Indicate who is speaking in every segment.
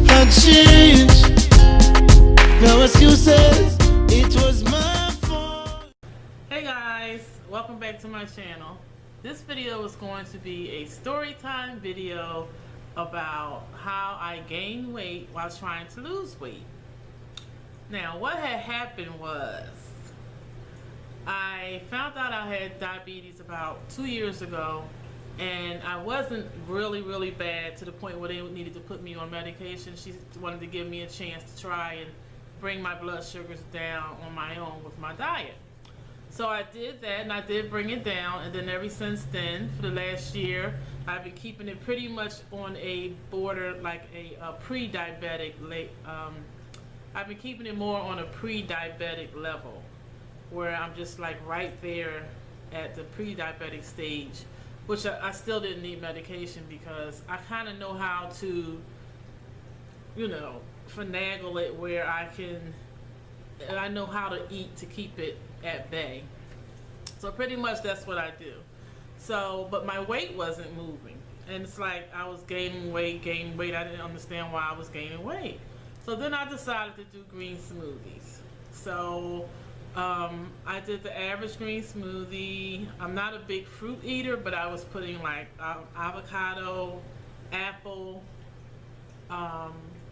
Speaker 1: had changed. No excuses, it was my fault.
Speaker 2: Hey guys, welcome back to my channel. This video is going to be a story time video about how I gained weight while trying to lose weight. Now, what had happened was I found out I had diabetes about 2 years ago, and I wasn't really bad to the point where they needed to put me on medication. She wanted to give me a chance to try and bring my blood sugars down on my own with my diet. So I did that, and I did bring it down, and then ever since then, for the last year, I've been keeping it pretty much on a border, like a pre-diabetic. I've been keeping it more on a pre-diabetic level, where I'm just like right there at the pre-diabetic stage, which I still didn't need medication because I kind of know how to, finagle it where I know how to eat to keep it at bay. So pretty much that's what I do. So, but my weight wasn't moving, and it's like I was gaining weight. I didn't understand why I was gaining weight. So then I decided to do green smoothies. So I did the average green smoothie. I'm not a big fruit eater, but I was putting like avocado, apple,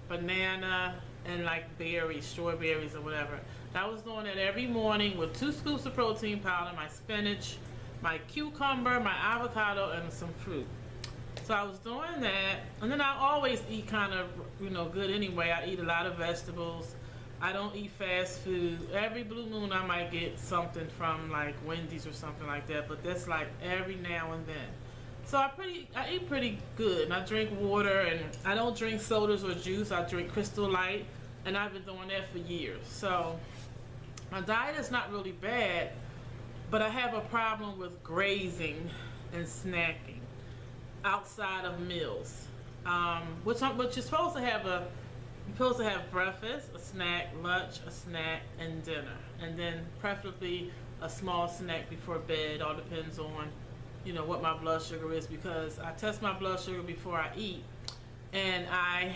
Speaker 2: banana, and like berries, strawberries or whatever. I was doing it every morning with 2 scoops of protein powder, my spinach, my cucumber, my avocado, and some fruit. So I was doing that, and then I always eat kind of, good anyway. I eat a lot of vegetables. I don't eat fast food. Every blue moon I might get something from like Wendy's or something like that, but that's like every now and then. So I eat pretty good, and I drink water, and I don't drink sodas or juice. I drink Crystal Light, and I've been doing that for years. So my diet is not really bad, but I have a problem with grazing and snacking outside of meals, which you're supposed to have you're supposed to have breakfast, a snack, lunch, a snack, and dinner, and then preferably a small snack before bed. All depends on what my blood sugar is, because I test my blood sugar before I eat, and I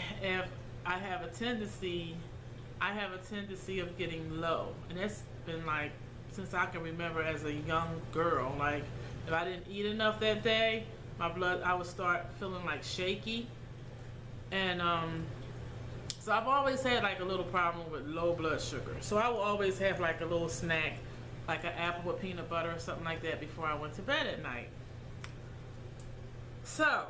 Speaker 2: have a tendency of getting low, and that's been like since I can remember as a young girl. Like if I didn't eat enough that day, I would start feeling like shaky, and so I've always had like a little problem with low blood sugar. So I will always have like a little snack, like an apple with peanut butter or something like that before I went to bed at night. So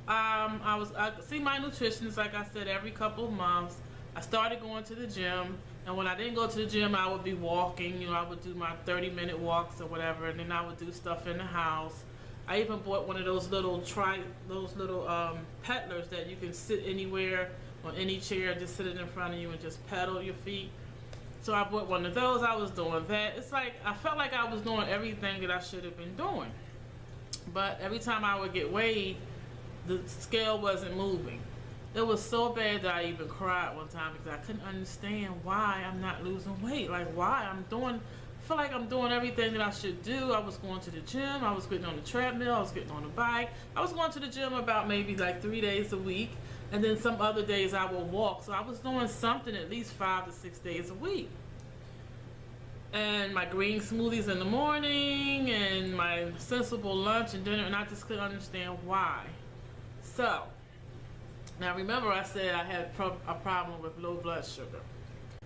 Speaker 2: I see my nutritionist, like I said, every couple of months. I started going to the gym, and when I didn't go to the gym, I would be walking. I would do my 30-minute walks or whatever, and then I would do stuff in the house. I even bought one of those little pedalers that you can sit anywhere on any chair, just sit it in front of you and just pedal your feet. So I bought one of those. I was doing that. It's like I felt like I was doing everything that I should have been doing, but every time I would get weighed, the scale wasn't moving. It was so bad that I even cried one time because I couldn't understand why I'm not losing weight. Like why I feel like I'm doing everything that I should do. I was going to the gym. I was getting on the treadmill. I was getting on the bike. I was going to the gym about maybe like 3 days a week, and then some other days I would walk. So I was doing something at least 5 to 6 days a week. And my green smoothies in the morning, and my sensible lunch and dinner, and I just couldn't understand why. So now remember I said I had a problem with low blood sugar.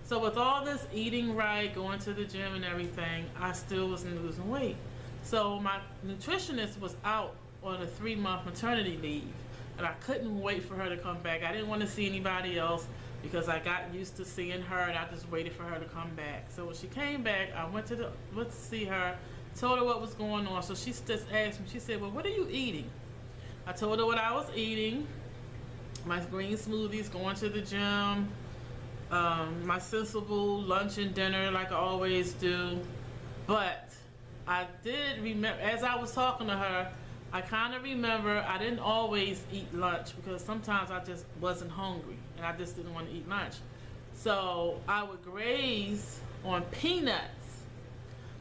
Speaker 2: So with all this eating right, going to the gym and everything, I still wasn't losing weight. So my nutritionist was out on a 3-month maternity leave, and I couldn't wait for her to come back. I didn't want to see anybody else because I got used to seeing her, and I just waited for her to come back. So when she came back, I went to see her, told her what was going on. So she just asked me, she said, well, what are you eating? I told her what I was eating, my green smoothies, going to the gym, my sensible lunch and dinner like I always do. But I did remember, as I was talking to her, I kind of remember I didn't always eat lunch because sometimes I just wasn't hungry and I just didn't want to eat lunch. So I would graze on peanuts.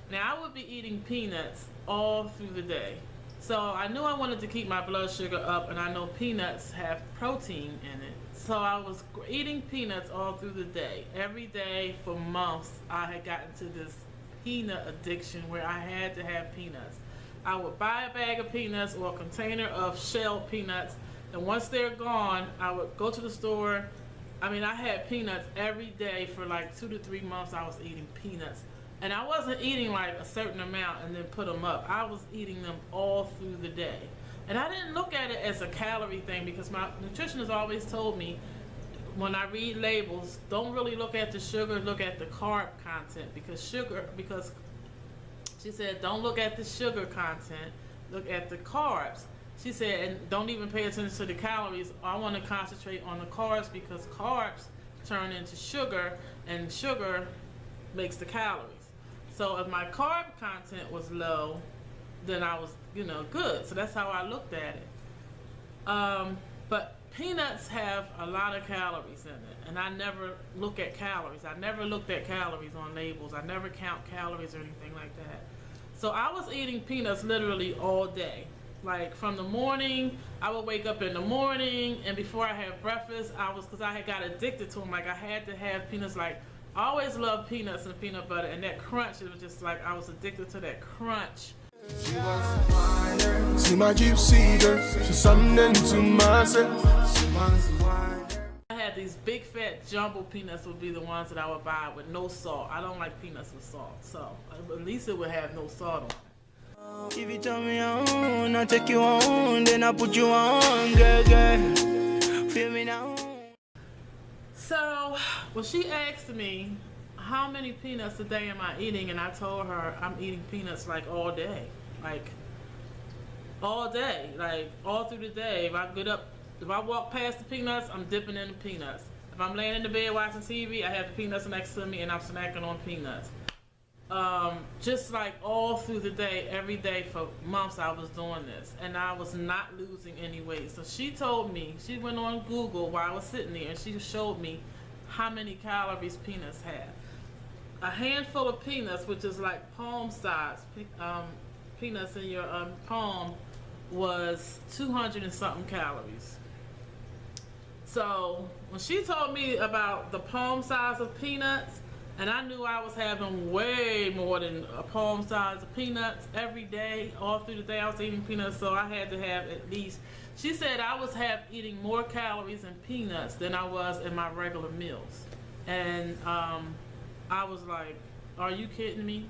Speaker 2: Now I would be eating peanuts all through the day. So I knew I wanted to keep my blood sugar up, and I know peanuts have protein in it. So I was eating peanuts all through the day. Every day for months, I had gotten to this peanut addiction where I had to have peanuts. I would buy a bag of peanuts or a container of shelled peanuts, and once they're gone, I would go to the store. I mean, I had peanuts every day for like 2 to 3 months. I was eating peanuts. And I wasn't eating like a certain amount and then put them up. I was eating them all through the day. And I didn't look at it as a calorie thing because my nutritionist always told me when I read labels, don't really look at the sugar, look at the carb content because she said, don't look at the sugar content, look at the carbs. She said, and don't even pay attention to the calories. I want to concentrate on the carbs because carbs turn into sugar and sugar makes the calories. So if my carb content was low, then I was, good. So that's how I looked at it. But peanuts have a lot of calories in it, and I never look at calories. I never looked at calories on labels. I never count calories or anything like that. So I was eating peanuts literally all day. Like from the morning, I would wake up in the morning, and before I had breakfast, because I had got addicted to them. Like I had to have peanuts. Like I always loved peanuts and peanut butter, and that crunch, it was just like I was addicted to that crunch.
Speaker 1: See my gypsy girl, she's something to myself.
Speaker 2: I had these big fat jumbo peanuts would be the ones that I would buy with no salt. I don't like peanuts with salt, so at least it would have no salt on it.
Speaker 3: If you tell me on, I'll take you on, then I'll put you on, girl, girl. Feel me now.
Speaker 2: So, well, she asked me, how many peanuts a day am I eating? And I told her I'm eating peanuts like all day. Like, all day. Like, all through the day. If I walk past the peanuts, I'm dipping in the peanuts. If I'm laying in the bed watching TV, I have the peanuts next to me and I'm snacking on peanuts. Just like all through the day, every day for months I was doing this, and I was not losing any weight. So she told me, she went on Google while I was sitting there and she showed me how many calories peanuts have. A handful of peanuts, which is like palm size, peanuts in your palm, was 200 and something calories. So when she told me about the palm size of peanuts, and I knew I was having way more than a palm size of peanuts every day, all through the day I was eating peanuts, so I had to have at least, she said I was eating more calories in peanuts than I was in my regular meals. And I was like, are you kidding me?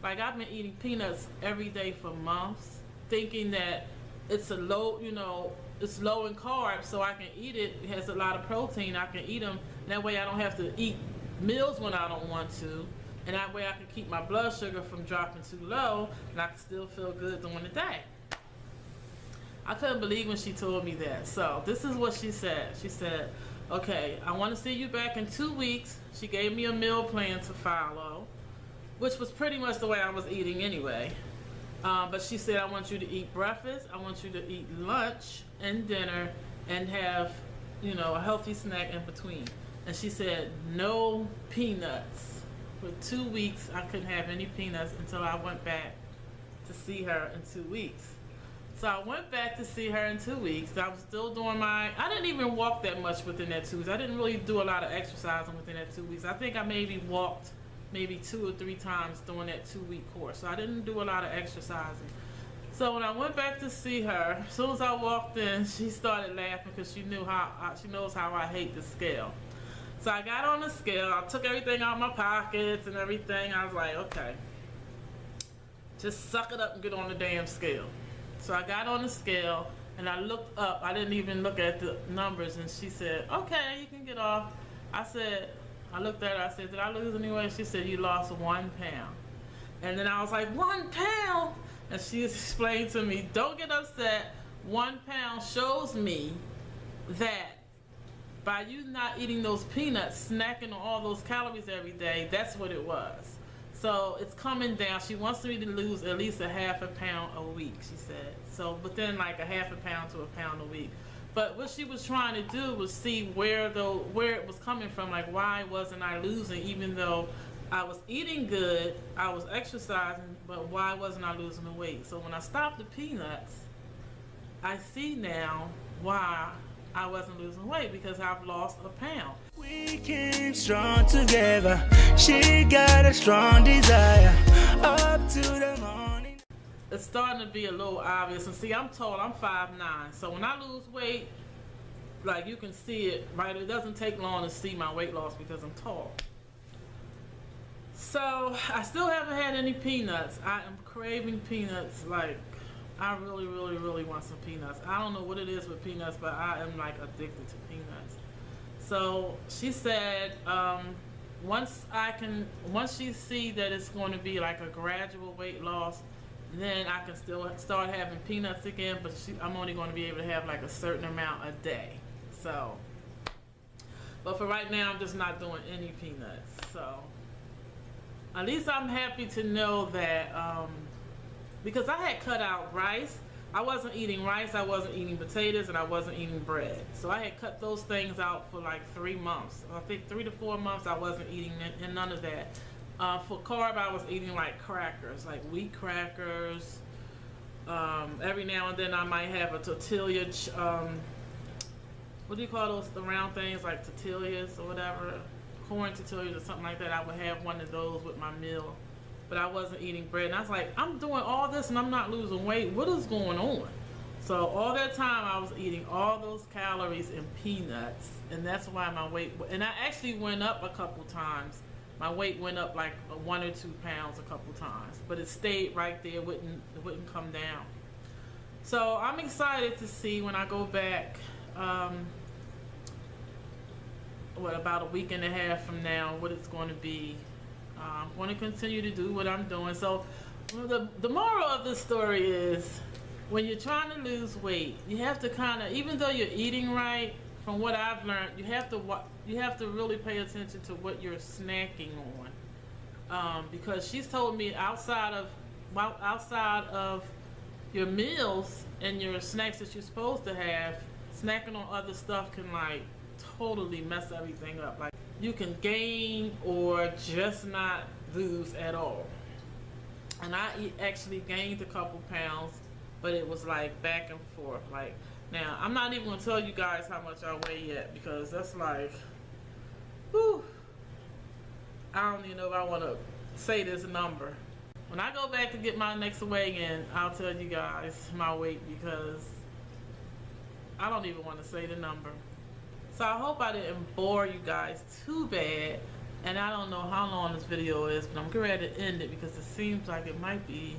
Speaker 2: Like I've been eating peanuts every day for months, thinking that it's it's low in carbs, so I can eat it. It has a lot of protein, I can eat them. That way I don't have to eat meals when I don't want to, and that way I can keep my blood sugar from dropping too low, and I can still feel good during the day. I couldn't believe when she told me that. So this is what she said. She said, okay, I want to see you back in 2 weeks. She gave me a meal plan to follow, which was pretty much the way I was eating anyway. But she said, I want you to eat breakfast, I want you to eat lunch and dinner, and have, a healthy snack in between. And she said, no peanuts. For 2 weeks, I couldn't have any peanuts until I went back to see her in 2 weeks. So I went back to see her in 2 weeks. I was still doing I didn't even walk that much within that 2 weeks. I didn't really do a lot of exercising within that 2 weeks. I think I maybe walked 2 or 3 times during that 2-week course. So I didn't do a lot of exercising. So when I went back to see her, as soon as I walked in, she started laughing because she knows how I hate the scale. So I got on the scale, I took everything out of my pockets and everything. I was like, okay, just suck it up and get on the damn scale. So I got on the scale and I looked up. I didn't even look at the numbers, and she said, okay, you can get off. I looked at her, I said, did I lose any weight? She said, you lost 1 pound. And then I was like, 1 pound? And she explained to me, don't get upset. 1 pound shows me that by you not eating those peanuts, snacking on all those calories every day, that's what it was. So it's coming down. She wants me to lose at least a half a pound a week, she said. So within like a half a pound to a pound a week. But what she was trying to do was see where it was coming from. Like, why wasn't I losing, even though I was eating good, I was exercising, but why wasn't I losing the weight? So when I stopped the peanuts, I see now why I wasn't losing weight, because I've lost a pound.
Speaker 3: We came strong together. She got a strong desire. Up to the morning.
Speaker 2: It's starting to be a little obvious. And see, I'm tall, I'm 5'9". So when I lose weight, like you can see it, right? It doesn't take long to see my weight loss because I'm tall. So I still haven't had any peanuts. I am craving peanuts. Like, I really, really, really want some peanuts. I don't know what it is with peanuts, but I am like addicted to peanuts. So she said, once she see that it's going to be like a gradual weight loss, then I can still start having peanuts again, but I'm only going to be able to have like a certain amount a day. So, but for right now, I'm just not doing any peanuts. So, at least I'm happy to know that, because I had cut out rice. I wasn't eating rice, I wasn't eating potatoes, and I wasn't eating bread. So I had cut those things out for like 3 months. I think 3 to 4 months I wasn't eating none of that. For carb, I was eating like crackers, like wheat crackers. Every now and then I might have a tortilla, what do you call those, the round things, like tortillas or whatever, corn tortillas or something like that. I would have one of those with my meal. But I wasn't eating bread. And I was like, I'm doing all this and I'm not losing weight. What is going on? So all that time I was eating all those calories and peanuts. And that's why my weight, and I actually went up a couple times. My weight went up like 1 or 2 pounds a couple times. But it stayed right there, it wouldn't come down. So I'm excited to see when I go back, about a week and a half from now, what it's going to be. I'm going to continue to do what I'm doing. So the moral of this story is, when you're trying to lose weight, you have to kind of, even though you're eating right, from what I've learned, you have to really pay attention to what you're snacking on, because she's told me outside of your meals and your snacks that you're supposed to have, snacking on other stuff can like totally mess everything up. Like, you can gain or just not lose at all. And I actually gained a couple pounds, but it was like back and forth. Like, now I'm not even gonna tell you guys how much I weigh yet, because that's like, whew, I don't even know if I want to say this number. When I go back to get my next weigh-in, I'll tell you guys my weight, because I don't even want to say the number. So I hope I didn't bore you guys too bad, and I don't know how long this video is, but I'm getting ready to end it because it seems like it might be,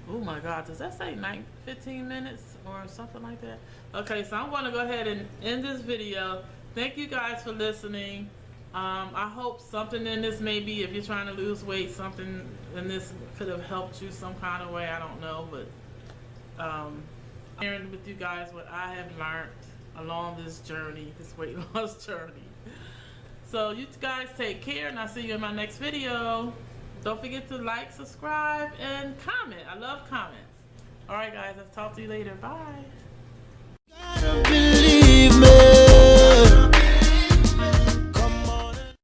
Speaker 2: oh my God, does that say 15 minutes or something like that? Okay, so I'm going to go ahead and end this video. Thank you guys for listening. I hope something in this, maybe if you're trying to lose weight, something in this could have helped you some kind of way. I don't know, but I'm sharing with you guys what I have learned along this journey, this weight loss journey. So you guys take care, and I'll see you in my next video. Don't forget to like, subscribe, and comment. I love comments. All right, guys, I'll talk to you later. Bye.